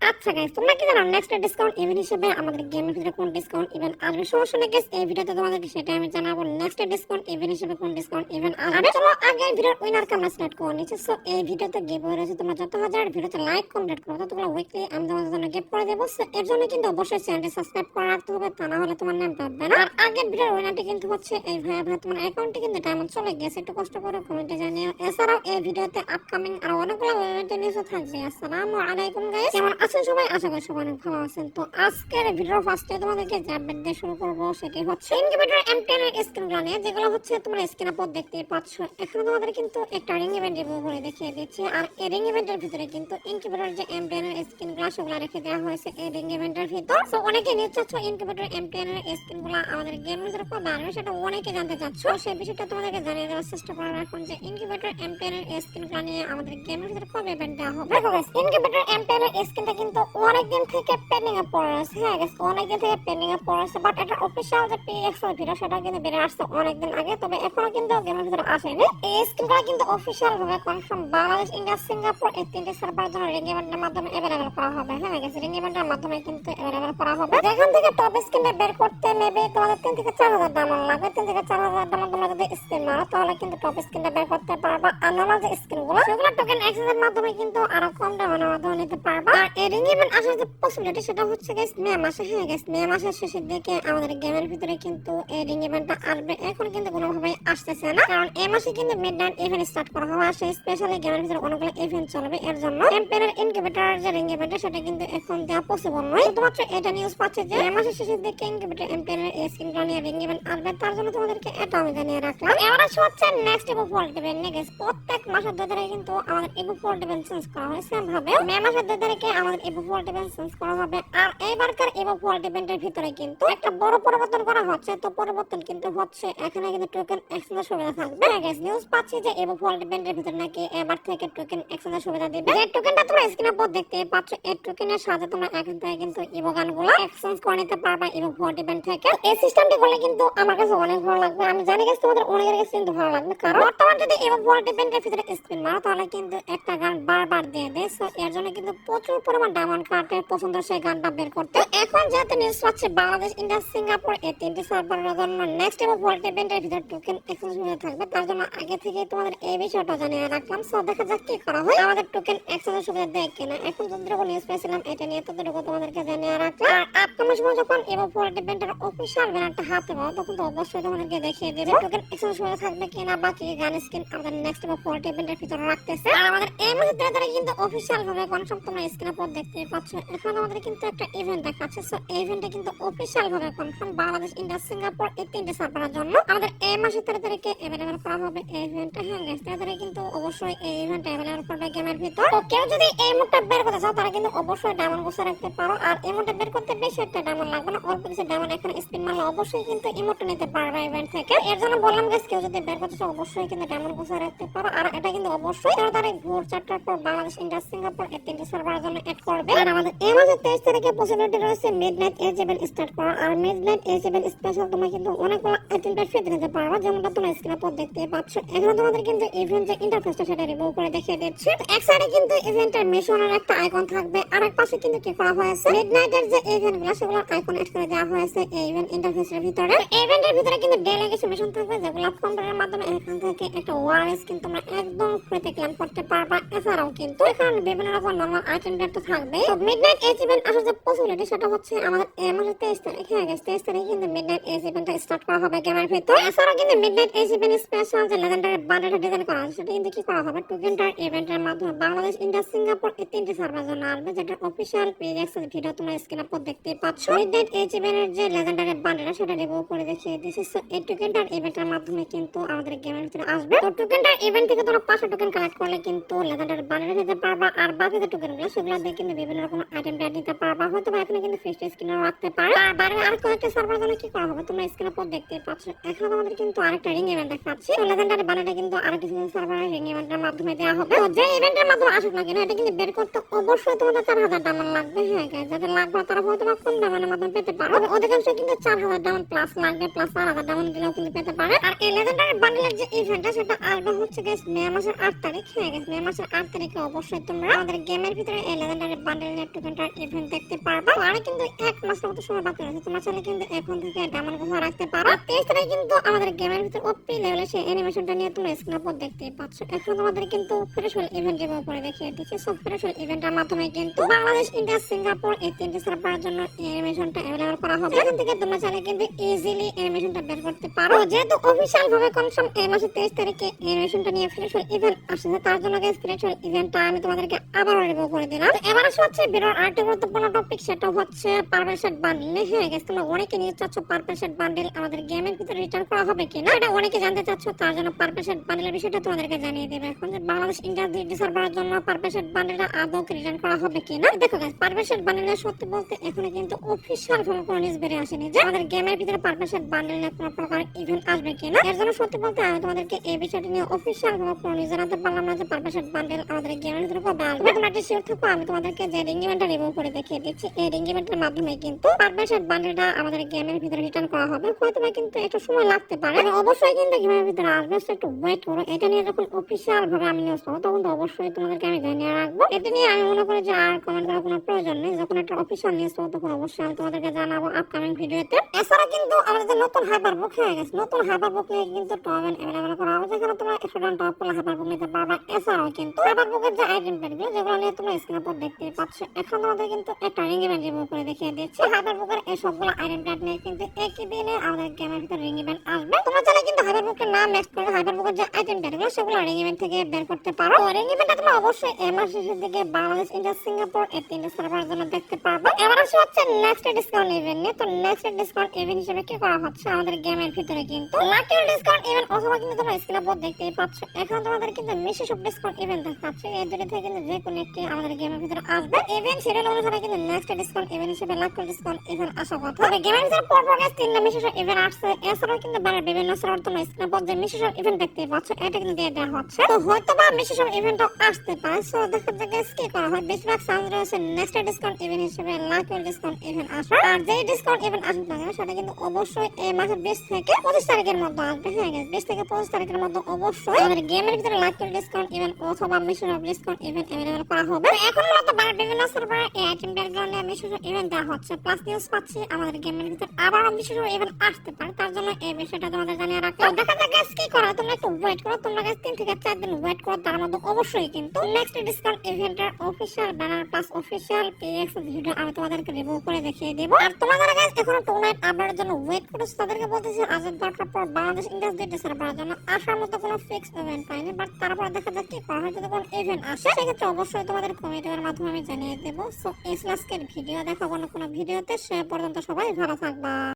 আচ্ছা গাইস, তোমরা কি জানো নেক্সট ডিসকাউন্ট ইভেন্ট হিসেবে আমাদের গেমের ভিতরে কোন ডিসকাউন্ট ইভেন্ট আসবে? সমস্যা নেই গাইস, এই ভিডিওতে তোমাদেরকে সেটা আমি জানাবো। নেক্সট ডিসকাউন্ট ইভেন্ট হিসেবে কোন ডিসকাউন্ট ইভেন্ট আসবে। চলো আগে ভিডিওর উইনারকে আমরা সিলেক্ট করে নিচ্ছি। সো এই ভিডিওতে গিভঅ্যাওয়ে রয়েছে, তোমরা যত হাজার ভিডিওতে লাইক কমেন্ট করো ততগুলো উইকলি আমি তোমাদের জন্য গিফট করে দেবো। সো এর জন্য কিন্তু অবশ্যই চ্যানেলটি সাবস্ক্রাইব করে রাখতে হবে, তা না হলে তোমার নাম পাবে না। আর আগের ভিডিওর উইনারটি কিন্তু হচ্ছে এই ভাইয়া। তোমার অ্যাকাউন্টে কিন্তু ডায়মন্ড চলে গেছে, একটু কষ্ট করে কমেন্টে জানিও। এছাড়াও এই ভিডিওতে আপকামিং আর অনেকগুলো ইভেন্টের নিউজও থাকবে। আসসালামু আলাইকুম গাইস, কেমন আছেন সবাই? আশা করি সবাই অনেক ভালো আছেন। তো আজকের ভিডিওর ফার্স্টে তোমাদেরকে যে আপডেট দিয়ে শুরু করবো সেটি হচ্ছে ইনকিউবেটর M10 এর স্ক্রিনগুলো নিয়ে, যেগুলো হচ্ছে তোমরা স্ক্রিনে পর দেখতে পাচ্ছ। এখানে তোমাদের কিন্তু একটা রিং ইভেন্ট রিভিউ করে দেখিয়ে দিচ্ছে। আর এই রিং ইভেন্টের ভিতরে কিন্তু ইনকিউবেটর যে M10 এর স্ক্রিনগুলো সেগুলো রেখে দেওয়া হয়েছে এই রিং ইভেন্টের ভিতর। তো অনেকে নিতে চাচ্ছ ইনকিউবেটর M10 এর স্ক্রিনগুলো আমাদের গেমের ভিতরে কবে আসবে, সেটা অনেকে জানতে চাচ্ছ। সেই বিষয়টা তোমাদেরকে জানিয়ে দেওয়ার চেষ্টা করার এখন যে ইনকিউবেটর M10 এর স্ক্রিনগুলো নিয়ে আমাদের গেমের ভিতরে কবে ইভেন্ট দেওয়া হবে। দেখো গাইস, ইনকিউবেটর M10 এর স্ক্রিনটা কিন্তু অনেকদিন থেকে পেন্ডিং এ পড়ে আছে। হ্যাঁ গাইস, অনেকদিন থেকে পেন্ডিং এ পড়ে আছে, বাট এটা অফিশিয়াল যে PXL ভিডিও সেটা কিন্তু বের আসছে অনেকদিন আগে, তবে এখনো কিন্তু গেমের ভিতরে আসেনি। এই স্ক্রিনটা কিন্তু অফিশিয়াল ভাবে কনফার্ম বাংলাদেশ, ইন্ডিয়া, সিঙ্গাপুর এই তিনটি সার্ভার জন্য রিং ইভেন্টের মাধ্যমে अवेलेबल করা হবে। হ্যাঁ গাইস, রিং ইভেন্টের মাধ্যমে কিন্তু अवेलेबल করা হবে। যেখান থেকে টপ স্ক্রিনে বের করতে নেবে তোমাদের 3 থেকে 4000 ডায়মন্ড লাগবে। 3 থেকে 4000 ডায়মন্ড তোমরা যদি স্ক্রিন মারো তাহলে কিন্তু টপ স্ক্রিনটা বের করতে পারবা। আর নরমাল যে স্ক্রিনগুলো সেগুলো টোকেন এক্সচেঞ্জের মাধ্যমে কিন্তু আরো কম দামের মাধ্যমে নিতে পারবা। আর এই রিং ইভেন্ট আসার যে পসিবিলিটি সেটা হচ্ছে গাইস মে মাসে। হ্যাঁ গাইস, মে মাসের শেষের দিকে আমাদের গেমের ভিতরে কিন্তু এই রিং ইভেন্টটা আসবে। এখন কিন্তু কোনোভাবেই আসতেছে না, কারণ এই মাসে কিন্তু মিডনাইট ইভেন্ট স্টার্ট করা হবে। আর সেই স্পেশালি গেমের ভিতরে অনেকগুলো ইভেন্ট চলবে, এর জন্য M10 এর ইনকিউবেটর যে রিং ইভেন্ট সেটা কিন্তু এখন দেওয়া পসিবল নয়। শুধুমাত্র এটা নিউজ পাচ্ছে যে মে মাসের শেষের দিকে ইনকিউবেটর M10 এর স্ক্রিনটা নিয়ে রিং ইভেন্ট আসবে, তার জন্য তোমাদেরকে এটা আমি জানিয়ে রাখলাম। এবার আসছে হচ্ছে নেক্সট ইভো ভোল্ট ইভেন্ট নিয়ে। গাইস, প্রত্যেক মাসের 2 তারিখে কিন্তু আমাদের ইভো ভোল্ট ইভেন্ট চেঞ্জ করা হয়। সেম ভাবে মে মাসের 2 তারিখে আমাদের ইভো ভোল্ট ইভেন্ট চেঞ্জ করা হবে। আর এইবারকার ইভো ভোল্ট ইভেন্টের ভিতরে কিন্তু একটা বড় পরিবর্তন করা হচ্ছে। তো পরিবর্তন কিন্তু হচ্ছে এখানে কিন্তু টোকেন এক্সচেঞ্জের সুবিধা থাকবে। গাইস, নিউজ পাচ্ছি যে ইভো ভোল্ট ইভেন্টের ভিতরে নাকি এবার থেকে টোকেন এক্সচেঞ্জের সুবিধা দিবে। যে টোকেনটা তোমরা স্ক্রিনে পর দেখতে পাচ্ছ, এই টোকেনের সাথে তোমরা এখান থেকে কিন্তু ইভো গানগুলো এক্সচেঞ্জ করে নিতে পারবা ইভো ভোল্ট ইভেন্ট থেকে। এই সিস্টেমটি করলে কিন্তু আমার কাছে অনেক ভালো লাগবে। আমি জানি গাইস তোমাদের অনেকের কাছে কিন্তু ভালো লাগবে, কারণ বর্তমান যদি ইভো ভোল্ট ইভেন্টের ভিতরে স্পিন মারো তাহলে কিন্তু একটা গান বারবার দিয়ে দেয়। সো এর জন্য কিন্তু প্রচুর পরিমাণ ডায়মন্ড কাটে পছন্দ সেই গানটা বের করতে। এখন যেহেতু নিউজ পাচ্ছে বাংলাদেশ, ইন্ডিয়া, সিঙ্গাপুর এই তিনটি সার্ভারের জন্য নেক্সট ইভো ভোল্ট ইভেন্টের ভিতরে টোকেন এক্সচেঞ্জ হয়ে থাকবে, তার জন্য আগে থেকে তোমাদের এই বিষয়টা জানিয়ে রাখলাম। সো দেখা যাক কি করা হয়, আমাদের টোকেন এক্সচেঞ্জের সুবিধা দেয় কিনা। এখন যতটুকু নিউজ পেয়েছিলাম এটা নিয়ে ততটুকু তোমাদেরকে জানিয়ে রাখলাম। আর আপকামিং সময় যখন ইভো ভোল্ট ইভেন্টের অফিশিয়াল ব্যানারটা হাতে পাবো তখন তো অবশ্যই তোমাদেরকে দেখিয়ে দেবে টোকেন এক্সচেঞ্জ সুবিধা থাকবে কিনা, বাকি গান স্কিন আমাদের নেক্সট ইভো ভোল্ট ইভেন্টের ভিতরে রাখতেছে। আর আমাদের এই মাসের 2 তারিখে কিন্তু অফিশিয়াল ভাবে কনফার্ম, তোমরা স্ক্রিনে পর দেখতে পাচ্ছ। এখন আমাদের কিন্তু একটা ইভেন্ট দেখাচ্ছে। সো এই ইভেন্টে কিন্তু অফিশিয়াল ভাবে কনফার্ম বাংলাদেশ, ইন্ডিয়া, সিঙ্গাপুর এই তিনটি সার্ভারের জন্য আমাদের এই মাসের 13 তারিখে अवेलेबल করা হবে এই ইভেন্টটা। হ্যাঁ গাইস, 13 তারিখে কিন্তু অবশ্যই এই ইভেন্টটা अवेलेबल করবে গেমের ভিতর। তো কেউ যদি এই মুহূর্তে বের করতে চাও তারা কিন্তু অবশ্যই ডায়মন্ড গুছা রাখতে পারো। আর এই মুহূর্তে বের করতে বেশি একটা ডায়মন্ড লাগবে না, অল্প কিছু ডায়মন্ড এখন স্পিন মারলে অবশ্যই কিন্তু ইমোটটা নিতে পারবে ইভেন্ট থেকে। এর জন্য বললাম গাইস, কেউ যদি বের করতে চাও অবশ্যই কিন্তু ডায়মন্ড গুছা রাখতে পারো। আর এটা কিন্তু অবশ্যই 13 তারিখ ভোর 4টার পর বাংলাদেশ, ইন্ডিয়া, সিঙ্গাপুর এই তিনটি সার্ভারের জন্য এড করবে। আর আমাদের এই মাসের 23 তারিখে পসিবিলিটি রয়েছে মিডনাইট এজ ইভেন্ট স্টার্ট করা। আর মিডনাইট এজ ইভেন্ট স্পেশাল তোমরা কিন্তু অনেকগুলো আইটেমটা ফ্রিতে নিতে পারবা, যেমনটা তোমরা স্ক্রিনে পর দেখতে পাচ্ছ। এখানে তোমাদের কিন্তু ইভেন্ট যে ইন্টারফেসটা সেটা রিভিউ করে দেখিয়ে দিচ্ছি। এক সাইডে কিন্তু ইভেন্টের মিশনের একটা আইকন থাকবে, আর এক পাশে কিন্তু কি করা হয়েছে মিডনাইটের যে ইভেন্টগুলো সেগুলোর আইকন এড করে দেওয়া হয়েছে এই ইভেন্ট ইন্টারফেসের ভিতরে। ইভেন্টের ভিতরে কিন্তু ডেলিগেশন মিশন থাকবে, যেগুলো কম্পিউটারের মাধ্যমে এখান থেকে একটা ওয়ার স্কিন তোমরা একদম ফ্রিতে ক্লেম করতে পারবা। এছাড়াও কিন্তু এখানে বিভিন্ন রকম নরমাল আইটেম তো থাকবে। তো মিডনাইট এজ ইভেন্ট আসার যে পসিবিলিটি সেটা হচ্ছে আমাদের এই মাসের 23 তারিখ। হ্যাঁ গাইস, 23 তারিখে কিন্তু মিডনাইট এজ ইভেন্টটা স্টার্ট করা হবে গেমের ভিতর। এছাড়াও কিন্তু মিডনাইট এজ ইভেন্ট স্পেশাল যে লেজেন্ডারি বান্ডেলটা ডিজাইন করা আছে সেটা কিন্তু কি করা হবে টোকেনটার ইভেন্টের মাধ্যমে বাংলাদেশ, ইন্ডিয়া, সিঙ্গাপুর এই তিনটি সার্ভার জন্য আসবে, যেটা অফিশিয়াল পেজ ভিডিও তোমরা স্ক্রিনে পর দেখতে পাচ্ছ। মিডনাইট এজ ইভেন্টের যে লেজেন্ডারি বান্ডেলটা সেটা রিভিউ করে দেখিয়ে দিয়েছি। সো এই টোকেনটার ইভেন্টের মাধ্যমে কিন্তু আমাদের গেমের ভিতরে আসবে। তো টোকেনটার ইভেন্ট থেকে তোমরা 500 টোকেন কালেক্ট করলে কিন্তু লেজেন্ডারি বান্ডেল নিতে পারবা। আর বাকি যে টোকেনগুলো সেগুলো দিয়ে কিন্তু বিভিন্ন রকম আইটেম নিতে পারবা। হয়তো এখানে কিন্তু ফিস্ট স্ক্রিনও রাখতে পারো। আর বাইরে আর কয়েকটা সার্ভার জন্য কি করা হবে তোমরা স্ক্রিনে পর দেখতে পাচ্ছ। এখন আমাদের কিন্তু আরেকটা রিং ইভেন্ট দেখাচ্ছি। তো লেজেন্ডারি বান্ডেলটা কিন্তু আর কিছু সার্ভারে রিং ইভেন্টের মাধ্যমে দেওয়া হবে। তো যে ইভেন্টের মাধ্যমে আসুক না কেন এটা কিন্তু বের করতে অবশ্যই তোমাদের 4000 ডায়মন্ড লাগবে। হ্যাঁ গাইস, যাদের লাগবে তারা হয়তো বা কম ডায়মন্ডের মাধ্যমে পেতে পারো। অধিকাংশ কিন্তু 4000 ডায়মন্ড প্লাস লাগবে, প্লাস 4000 ডায়মন্ড দিলেও কিন্তু পেতে পারে। আর এই লেজেন্ডারি বান্ডেলের যে ইভেন্টটা সেটা আসবে হচ্ছে গাইস মে মাসের 8 তারিখ। হ্যাঁ গাইস, মে মাসের 8 তারিখে অবশ্যই তোমরা আমাদের গেমের ভিতরে এই লেজেন্ডারি লেভেলের বান্ডেল নেট টোকেনটার ইভেন্ট দেখতে পারবা। আর কিন্তু এক মাসের মতো সময় বাকি আছে, তোমরা চাইলে কিন্তু এখন থেকে ডায়মন্ড গুহা রাখতে পারো। 23 তারিখে কিন্তু আমাদের গেমের ভিতর ওপি লেভেলের সেই অ্যানিমেশনটা নিয়ে তোমরা স্ক্রিনে উপর দেখতেই পাচ্ছ। এখন তোমাদের কিন্তু ফ্রেশওয়েল ইভেন্ট যেভাবে করে দেখিয়ে দিচ্ছি। সো ফ্রেশওয়েল ইভেন্টের মাধ্যমে কিন্তু বাংলাদেশ, ইন্ডিয়া, সিঙ্গাপুর এই তিনটি সার্ভারের জন্য এই অ্যানিমেশনটা অ্যাভেলেবল করা হবে। এখান থেকে তোমরা চাইলে কিন্তু ইজিলি অ্যানিমেশনটা বের করতে পারো। যেহেতু অফিশিয়াল ভাবে কনফার্ম এই মাসের 23 তারিখে অ্যানিমেশনটা নিয়ে ফ্রেশওয়েল ইভেন্ট আসছে, তার জন্য গাইস ফ্রেশওয়েল ইভেন্টটা আমি তোমাদেরকে আবার রিভিউ করে দিলাম। এবার হচ্ছে ভিডিওর আরেকটা গুরুত্বপূর্ণ টপিক, সেটা হচ্ছে পার্পল শেড বান্ডেল। হ্যাঁ গাইস, তোমরা অনেকে নিয়ে চাচ্ছ পার্পল শেড বান্ডেল আমাদের গেমের ভিতরে রিটার্ন করা হবে কিনা, এটা অনেকে জানতে চাচ্ছ। তার জন্য পার্পল শেড বান্ডেলের বিষয়টা তোমাদেরকে জানিয়ে দেব এখন, যে বাংলাদেশ, ইন্ডিয়া দুইটি সার্ভারের জন্য পার্পল শেড বান্ডেলটা আদৌ রিটার্ন করা হবে কিনা। দেখো গাইস, পার্পল শেড বান্ডেলের সত্যি বলতে এখনো কিন্তু অফিশিয়াল ভাবে কোনো নিউজ বেরিয়ে আসেনি যে আমাদের গেমের ভিতরে পার্পল শেড বান্ডেল নিয়ে কোনো প্রকার ইভেন্ট আসবে কিনা। এর জন্য সত্যি বলতে আমি তোমাদেরকে এই বিষয়টি নিয়ে অফিশিয়াল ভাবে কোনো নিউজ জানাতে পারলাম না যে পার্পল শেড বান্ডেল আমাদের গেমের ভিতরে কবে আসবে। তোমরা একটু শিওর থাকো, আমি তোমাদেরকে যে রিং ইভেন্টটা রিভিউ করে দেখিয়ে দিচ্ছি, এই রিং ইভেন্টের মাধ্যমে কিন্তু পার্পল শেড বান্ডেলটা আমাদের গেমের ভিতরে রিটার্ন করা হবে। হয়তো কিন্তু একটু সময় লাগতে পারে, অবশ্যই কিন্তু গেমের ভিতরে আসবে। একটু ওয়েট করো, এটা নিয়ে যখন অফিশিয়াল ভাবে আমি নিউজ পাবো তখন তো অবশ্যই তোমাদেরকে আমি জানিয়ে রাখবো। এটা নিয়ে আমি মনে করি যে আর কমেন্ট করার কোনো প্রয়োজন নেই। যখন একটা অফিশিয়াল নিউজ পাবো তখন অবশ্যই আমি তোমাদেরকে জানাবো আপকামিং ভিডিওতে। এছাড়া কিন্তু আমাদের নতুন হাইপার বুক হয়ে গেছে, নতুন হাইপার বুক নিয়ে কিন্তু টপ অ্যাভেলেবল করা হবে, যেখানে তোমরা স্টুডেন্ট টপ করলে হাইপার বুক নিতে পারবা। এছাড়াও কিন্তু হাইপার বুকের যে আইটেম প্যাকগুলো যেগুলো নিয়ে তোমরা স্ক্রিনের উপর দেখতে পাচ্ছ, এখন তোমাদের কিন্তু একটা রিং ইভেন্ট রিভিউ করে দেখিয়ে দিচ্ছি। হাইপার বুকের এই সবগুলো আইটেম প্যাক নিয়ে কিন্তু একই দিনে আমাদের গেমের ভিতরে রিং ইভেন্ট আসবে। তোমরা চাইলে কিন্তু হাইপার বুকের নাম ম্যাচ করে হাইপার বুকের যে আইটেম প্যাকগুলো সেগুলো রিং ইভেন্ট থেকে বের করতে পারো। রিং ইভেন্টটা তোমরা অবশ্যই এই মাস শেষের দিকে বাংলাদেশ, ইন্ডিয়া, সিঙ্গাপুর এই তিনটি সার্ভারের জন্য দেখতে পারবে। এবার আসে হচ্ছে নেক্সট ডিসকাউন্ট ইভেন্ট নিয়ে। তো নেক্সট ডিসকাউন্ট ইভেন্ট হিসেবে কি করা হচ্ছে আমাদের গেমের ভিতরে কিন্তু লাকি ডিসকাউন্ট ইভেন্ট, অথবা কিন্তু তোমরা স্ক্রিনের উপর দেখতেই পাচ্ছ এখন তোমাদের কিন্তু মেসেজ অফ ডিসকাউন্ট ইভেন্ট দেখাচ্ছে। এই দুটো থেকে কিন্তু যে কোনো একটি আমাদের গেমের ভিতরে আসবে। ইভেন্ট সিরিয়াল অনুসারে কিন্তু নেক্সট ডিসকাউন্ট ইভেন্ট হিসেবে লাকি ডিসকাউন্ট ইভেন্ট আসা কথা। তবে গেমের ভিতরে পরপর তিনটা মেসেজ ইভেন্ট আসছে। এছাড়াও কিন্তু বাইরের বিভিন্ন সার্ভার তোমরা স্ক্রিনের উপর যে মেসেজ ইভেন্ট দেখতে পাচ্ছ, এটা কিন্তু দিয়ে দেওয়া হচ্ছে। তো হয়তো বা মেসেজ ইভেন্টও আসতে পারে। সো দেখা যাক কি করা হয়। বেশিরভাগ চান্স রয়েছে নেক্সট ডিসকাউন্ট ইভেন্ট হিসেবে লাকি ডিসকাউন্ট ইভেন্ট আসবে। আর যে ডিসকাউন্ট ইভেন্ট আসবে না সেটা কিন্তু অবশ্যই এই মাসের 20 থেকে 25 তারিখের মধ্যে আসবে। হ্যাঁ গাইস, 20 থেকে 25 তারিখের মধ্যে অবশ্যই আমাদের গেমের ভিতরে লাকি ডিসকাউন্ট ইভেন্ট অথবা message of discount event available করা হবে। এখন মতো বাইরের বিভিন্ন সার্ভারে এই আইটেম ব্যাকগ্রাউন্ডে মেসেজ ইভেন্ট দেওয়া হচ্ছে। প্লাস নিউজ পাচ্ছি আমাদের গেমের ভিতরে আবার মেসেজ ইভেন্ট আসতে পারে, তার জন্য এই বিষয়টা তোমাদের জানিয়ে রাখলাম। দেখা যাক গাইস কি করা। তোমরা একটু ওয়েট করো, তোমরা গাইস 3 থেকে 4 দিন ওয়েট করো। তার মধ্যে অবশ্যই কিন্তু নেক্সট ডিসকাউন্ট ইভেন্টের official banner plus official PX video আমি তোমাদেরকে রিভিউ করে দেখিয়ে দেব। আর তোমরা গাইস এখনো টুনাইট আপডেটের জন্য ওয়েট করছো, তাদেরকে বলতেছি আজের দরকার পর বাংলাদেশ, ইন্ডিয়া দুইটি সার্ভারের জন্য আসার মতো কোনো ফিক্স ইভেন্ট পাইনি। বাট তারপর দেখা যাক কি করা হয়। যদি কোনো ইভেন্ট আসে সেক্ষেত্রে অবশ্যই তোমাদের কমেন্টের মাধ্যমে আমি জানিয়ে দেবো। সো এই আজকের ভিডিও দেখাবো না কোনো ভিডিওতে। সে পর্যন্ত সবাই ভালো থাকবা।